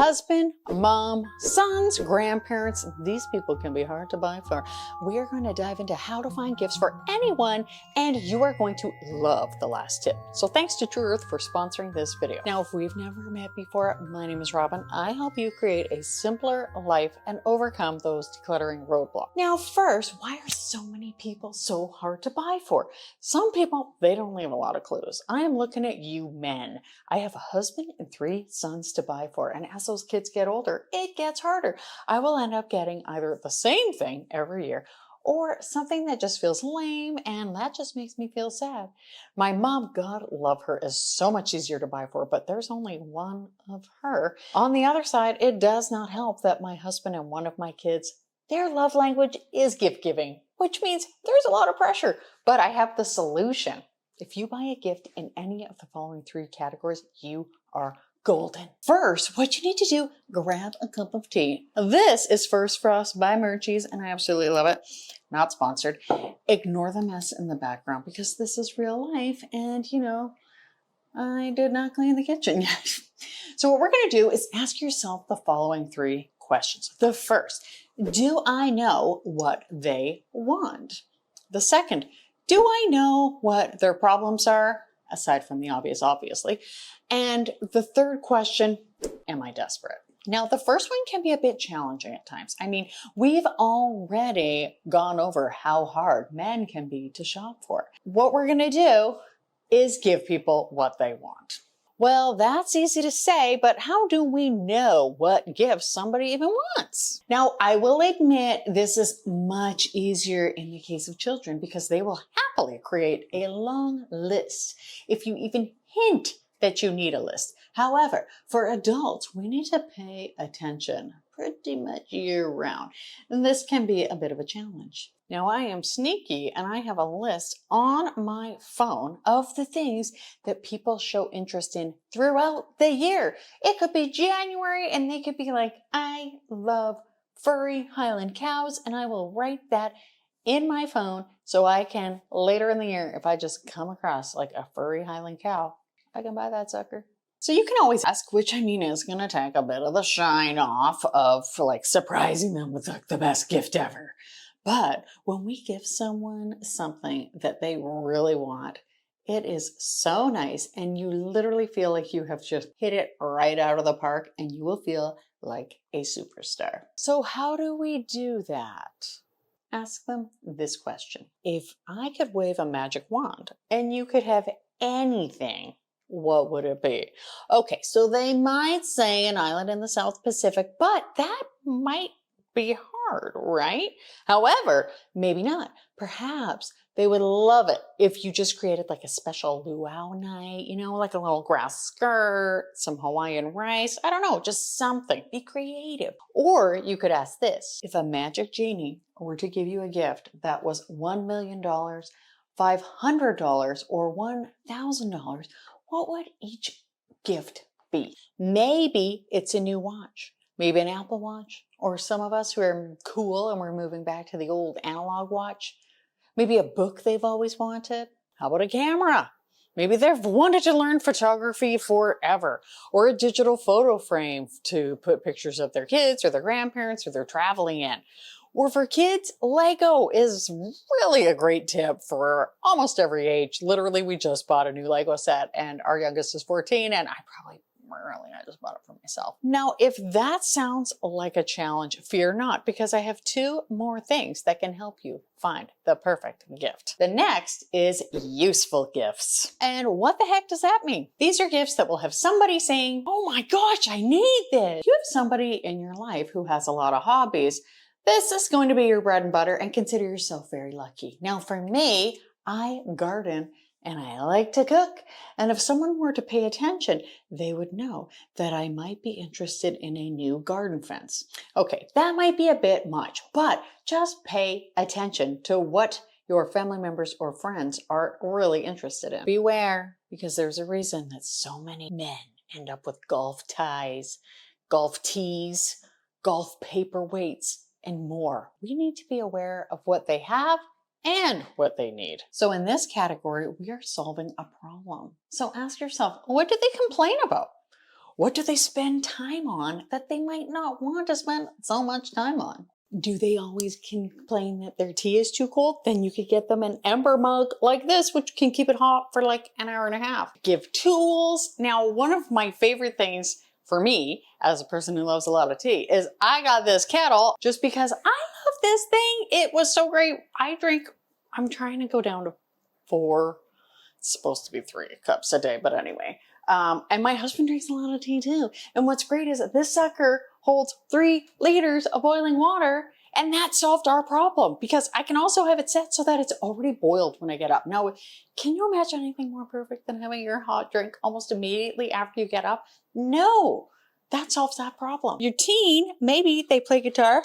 Husband, mom, sons, grandparents, these people can be hard to buy for. We are going to dive into how to find gifts for anyone, and you are going to love the last tip. So thanks to True Earth for sponsoring this video. Now, if we've never met before, my name is Robyn. I help you create a simpler life and overcome those decluttering roadblocks. Now, first, why are so many people so hard to buy for? Some people, they don't leave a lot of clues. I am looking at you men. I have a husband and 3 sons to buy for, and as those kids get older, it gets harder. I will end up getting either the same thing every year or something that just feels lame, and that just makes me feel sad. My mom, God love her, is so much easier to buy for, but there's only one of her. On the other side, it does not help that my husband and one of my kids, their love language is gift giving, which means there's a lot of pressure, but I have the solution. If you buy a gift in any of the following 3 categories, you are golden. First, what you need to do, grab a cup of tea. This is First Frost by Murchies, and I absolutely love it. Not sponsored. Ignore the mess in the background because this is real life, and you know, I did not clean the kitchen yet. So what we're going to do is ask yourself the following 3 questions. The first, do I know what they want? The second, do I know what their problems are? Aside from the obvious, obviously. And the third question, am I desperate? Now, the first one can be a bit challenging at times. I mean, we've already gone over how hard men can be to shop for. What we're going to do is give people what they want. Well, that's easy to say, but how do we know what gifts somebody even wants? Now, I will admit this is much easier in the case of children because they will happily create a long list if you even hint that you need a list. However, for adults, we need to pay attention pretty much year round, and this can be a bit of a challenge. Now, I am sneaky and I have a list on my phone of the things that people show interest in throughout the year. It could be January and they could be like, I love furry Highland cows, and I will write that in my phone so I can later in the year, if I just come across like a furry Highland cow, I can buy that sucker. So you can always ask, which I mean is going to take a bit of the shine off of like surprising them with like the best gift ever. But when we give someone something that they really want, it is so nice, and you literally feel like you have just hit it right out of the park, and you will feel like a superstar. So how do we do that? Ask them this question. If I could wave a magic wand and you could have anything, what would it be? Okay, so they might say an island in the South Pacific, but that might be hard, right? However, maybe not. Perhaps they would love it if you just created like a special luau night, you know, like a little grass skirt, some Hawaiian rice, I don't know, just something. Be creative. Or you could ask this, if a magic genie were to give you a gift that was $1 million, $500, or $1,000, what would each gift be? Maybe it's a new watch. Maybe an Apple Watch, or some of us who are cool and we're moving back to the old analog watch. Maybe a book they've always wanted. How about a camera? Maybe they've wanted to learn photography forever, or a digital photo frame to put pictures of their kids or their grandparents or they're traveling in. Or for kids, Lego is really a great tip for almost every age. Literally, we just bought a new Lego set and our youngest is 14, and I just bought it for myself. Now, if that sounds like a challenge, fear not, because I have 2 more things that can help you find the perfect gift. The next is useful gifts. And what the heck does that mean? These are gifts that will have somebody saying, oh my gosh, I need this. If you have somebody in your life who has a lot of hobbies, this is going to be your bread and butter, and consider yourself very lucky. Now, for me, I garden and I like to cook. And if someone were to pay attention, they would know that I might be interested in a new garden fence. Okay, that might be a bit much, but just pay attention to what your family members or friends are really interested in. Beware, because there's a reason that so many men end up with golf ties, golf tees, golf paperweights, and more. We need to be aware of what they have and what they need. So in this category, we are solving a problem. So ask yourself, what do they complain about? What do they spend time on that they might not want to spend so much time on? Do they always complain that their tea is too cold? Then you could get them an ember mug like this, which can keep it hot for like an hour and a half. Give tools. Now, one of my favorite things for me, as a person who loves a lot of tea, is I got this kettle just because I love this thing. It was so great. I'm trying to go down to 4. It's supposed to be 3 cups a day, but anyway. And my husband drinks a lot of tea too. And what's great is that this sucker holds 3 liters of boiling water, and that solved our problem because I can also have it set so that it's already boiled when I get up. Now, can you imagine anything more perfect than having your hot drink almost immediately after you get up? No, that solves that problem. Your teen, maybe they play guitar.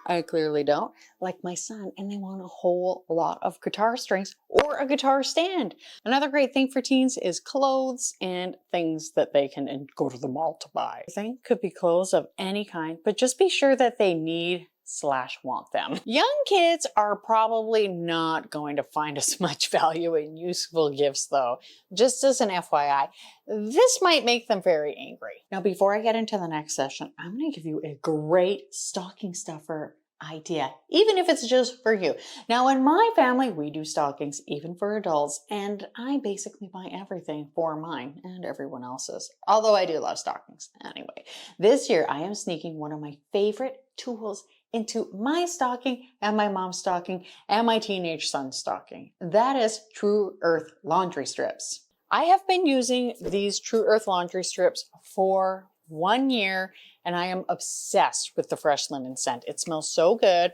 I clearly don't, like my son, and they want a whole lot of guitar strings or a guitar stand. Another great thing for teens is clothes and things that they can go to the mall to buy. I think could be clothes of any kind, but just be sure that they need/want them. Young kids are probably not going to find as much value in useful gifts though. Just as an FYI, this might make them very angry. Now, before I get into the next session, I'm going to give you a great stocking stuffer idea, even if it's just for you. Now, in my family, we do stockings even for adults, and I basically buy everything for mine and everyone else's, although I do love stockings. Anyway, this year I am sneaking one of my favorite tools into my stocking and my mom's stocking and my teenage son's stocking. That is True Earth laundry strips. I have been using these True Earth laundry strips for 1 year, and I am obsessed with the fresh linen scent. It smells so good,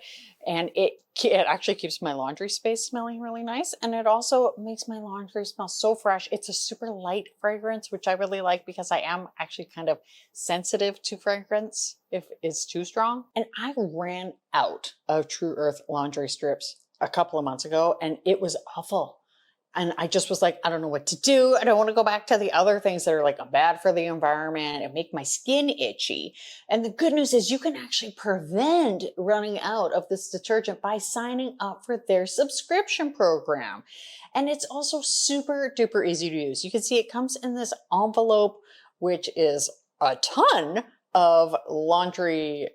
and it actually keeps my laundry space smelling really nice, and it also makes my laundry smell so fresh. It's a super light fragrance, which I really like because I am actually kind of sensitive to fragrance if it's too strong. And I ran out of True Earth laundry strips a couple of months ago, and it was awful. And I just was like, I don't know what to do. I don't want to go back to the other things that are like bad for the environment and make my skin itchy. And the good news is you can actually prevent running out of this detergent by signing up for their subscription program. And it's also super duper easy to use. You can see it comes in this envelope, which is a ton of laundry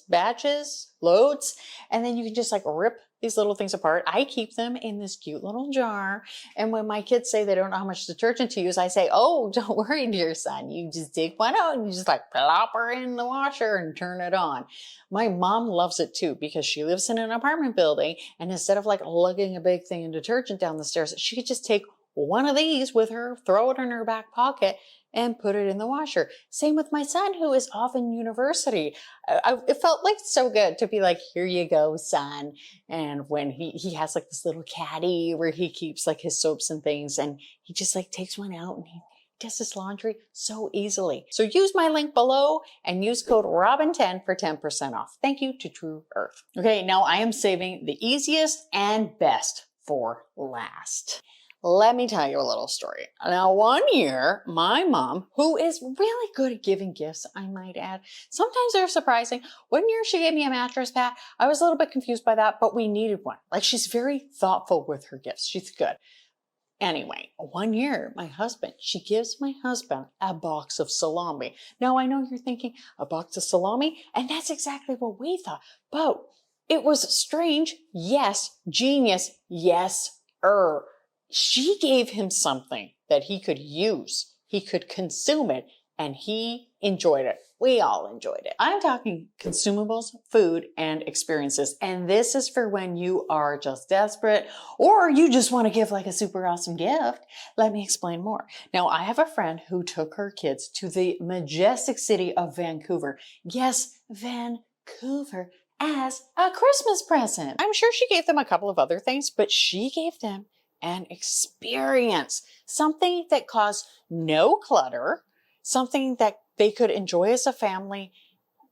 batches, loads. And then you can just like rip these little things apart. I keep them in this cute little jar. And when my kids say they don't know how much detergent to use, I say, oh, don't worry, dear son. You just take one out and you just like plop her in the washer and turn it on. My mom loves it too because she lives in an apartment building. And instead of like lugging a big thing of detergent down the stairs, she could just take one of these with her, throw it in her back pocket, and put it in the washer. Same with my son, who is off in university. It felt like so good to be like, here you go, son. And when he has like this little caddy where he keeps like his soaps and things, and he just like takes one out and he does his laundry so easily. So use my link below and use code Robyn10 for 10% off. Thank you to True Earth. Okay, now I am saving the easiest and best for last. Let me tell you a little story. Now, 1 year, my mom, who is really good at giving gifts, I might add, sometimes they're surprising. 1 year she gave me a mattress pad. I was a little bit confused by that, but we needed one. Like, she's very thoughtful with her gifts. She's good. Anyway, 1 year, she gives my husband a box of salami. Now, I know you're thinking, a box of salami? And that's exactly what we thought. But it was strange. Yes. Genius. Yes. She gave him something that he could use, he could consume it, and he enjoyed it. We all enjoyed it. I'm talking consumables, food, and experiences. And this is for when you are just desperate or you just want to give like a super awesome gift. Let me explain more. Now, I have a friend who took her kids to the majestic city of Vancouver. Yes, Vancouver. As a Christmas present. I'm sure she gave them a couple of other things, but she gave them an experience, something that caused no clutter, something that they could enjoy as a family,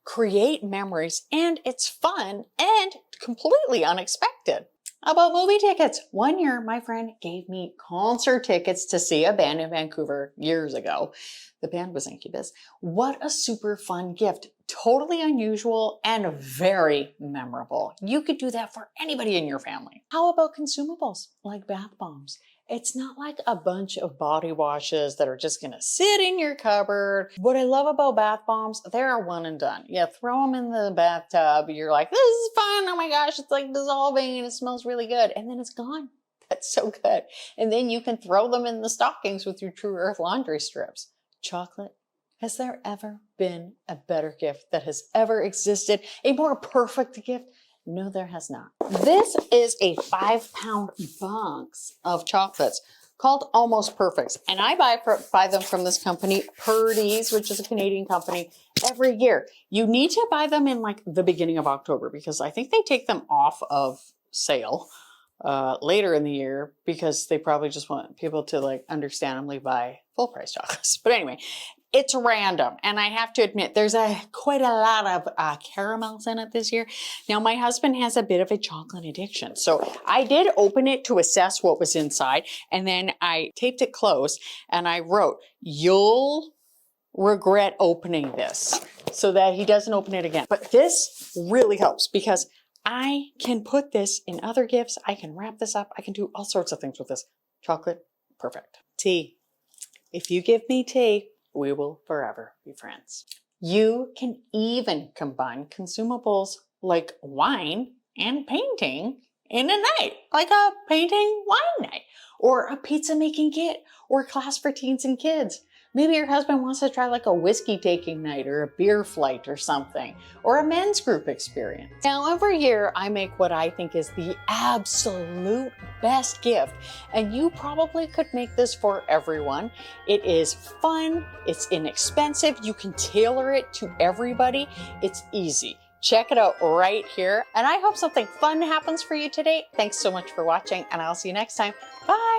create memories, and it's fun and completely unexpected. How about movie tickets? 1 year, my friend gave me concert tickets to see a band in Vancouver years ago. The band was Incubus. What a super fun gift. Totally unusual and very memorable. You could do that for anybody in your family. How about consumables like bath bombs It's not like a bunch of body washes that are just gonna sit in your cupboard. What I love about bath bombs, they're one and done. You throw them in the bathtub, you're like, this is fun, oh my gosh, it's like dissolving and it smells really good, and then it's gone. That's so good. And then you can throw them in the stockings with your True Earth laundry strips. Chocolate, has there ever been a better gift that has ever existed? A more perfect gift? No, there has not. This is a 5-pound box of chocolates called Almost Perfects. And I buy them from this company, Purdy's, which is a Canadian company, every year. You need to buy them in like the beginning of October because I think they take them off of sale later in the year because they probably just want people to like understandably buy full price chocolates. But anyway, it's random. And I have to admit, there's quite a lot of caramels in it this year. Now, my husband has a bit of a chocolate addiction. So I did open it to assess what was inside. And then I taped it closed and I wrote, "You'll regret opening this," so that he doesn't open it again. But this really helps because I can put this in other gifts. I can wrap this up. I can do all sorts of things with this. Chocolate, perfect. Tea. If you give me tea, we will forever be friends. You can even combine consumables like wine and painting in a night, like a painting wine night, or a pizza making kit, or a class for teens and kids. Maybe your husband wants to try like a whiskey taking night or a beer flight or something, or a men's group experience. Now, every year I make what I think is the absolute best gift, and you probably could make this for everyone. It is fun, it's inexpensive, you can tailor it to everybody, it's easy. Check it out right here, and I hope something fun happens for you today. Thanks so much for watching, and I'll see you next time. Bye!